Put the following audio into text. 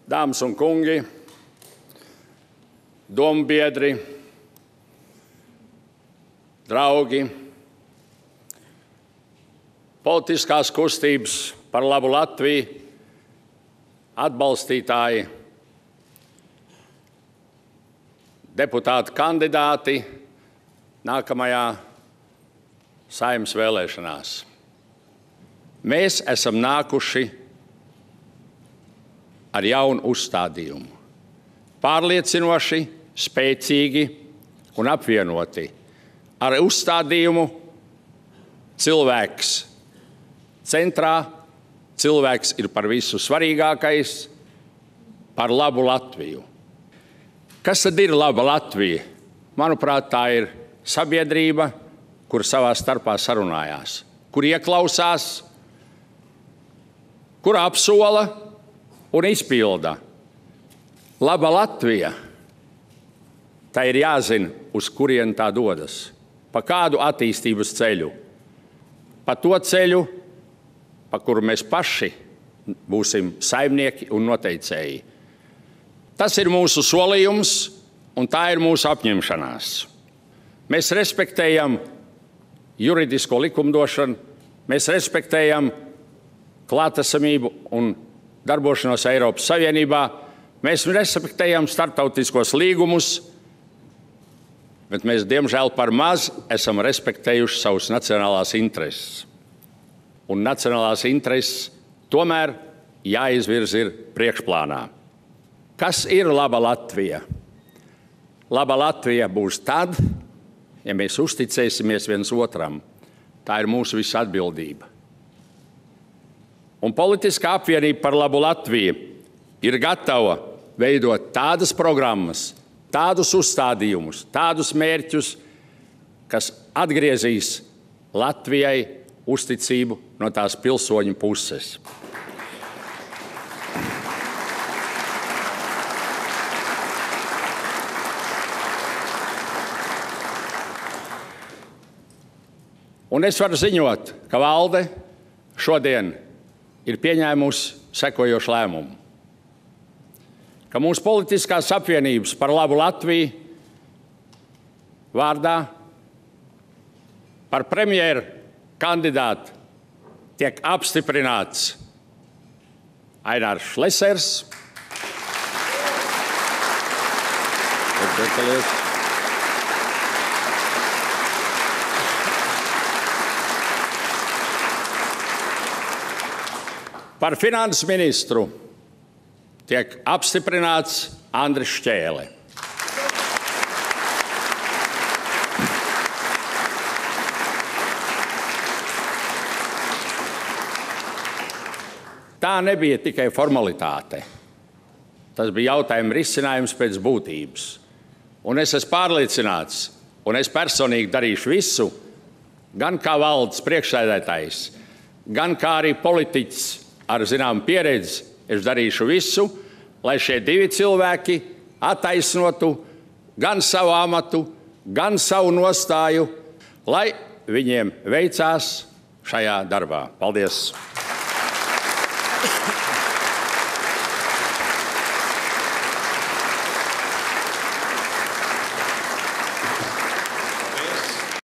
Dāmas un kungi, dombiedri, draugi, politiskās kustības par labu Latviju atbalstītāji, deputāti kandidāti nākamajā Saeimas vēlēšanās. Mēs esam nākuši ar jaunu uzstādījumu. Pārliecinoši, spēcīgi un apvienoti. Ar uzstādījumu cilvēks centrā, cilvēks ir par visu svarīgākais, par labu Latviju. Kas tad ir laba Latvija? Manuprāt, tā ir sabiedrība, kur savā starpā sarunājās, kur ieklausās, kur apsola un izpilda. Laba Latvija, tā ir jāzina, uz kurien tā dodas, pa kādu attīstības ceļu, pa to ceļu, pa kuru mēs paši būsim saimnieki un noteicēji. Tas ir mūsu solījums un tā ir mūsu apņemšanās. Mēs respektējam juridisko likumdošanu, mēs respektējam klātesamību un darbošanos Eiropas Savienībā, mēs respektējam starptautiskos līgumus, bet mēs, diemžēl, par maz esam respektējuši savus nacionālās intereses. Un nacionālās intereses tomēr jāizvirz ir priekšplānā. Kas ir laba Latvija? Laba Latvija būs tad, ja mēs uzticēsimies viens otram. Tā ir mūsu visa atbildība. Un politiskā apvienība par labu Latviju ir gatava veidot tādas programmas, tādus uzstādījumus, tādus mērķus, kas atgriezīs Latvijai uzticību no tās pilsoņu puses. Un es varu ziņot, ka valde šodien ir pieņēmusi sekojošu lēmumu, ka mūsu politiskās apvienības par labu Latviju vārdā par premjeru kandidātu tiek apstiprināts Ainārs Šlesers, par finanses ministru tiek apstiprināts Andris Šķēle. Tā nebija tikai formalitāte. Tas bija jautājuma risinājums pēc būtības. Un es esmu pārliecināts, un es personīgi darīšu visu, gan kā valdes priekšsēdētājs, gan kā arī politiķis ar zināmu pieredzi, es darīšu visu, lai šie divi cilvēki attaisnotu gan savu amatu, gan savu nostāju, lai viņiem veicās šajā darbā. Paldies!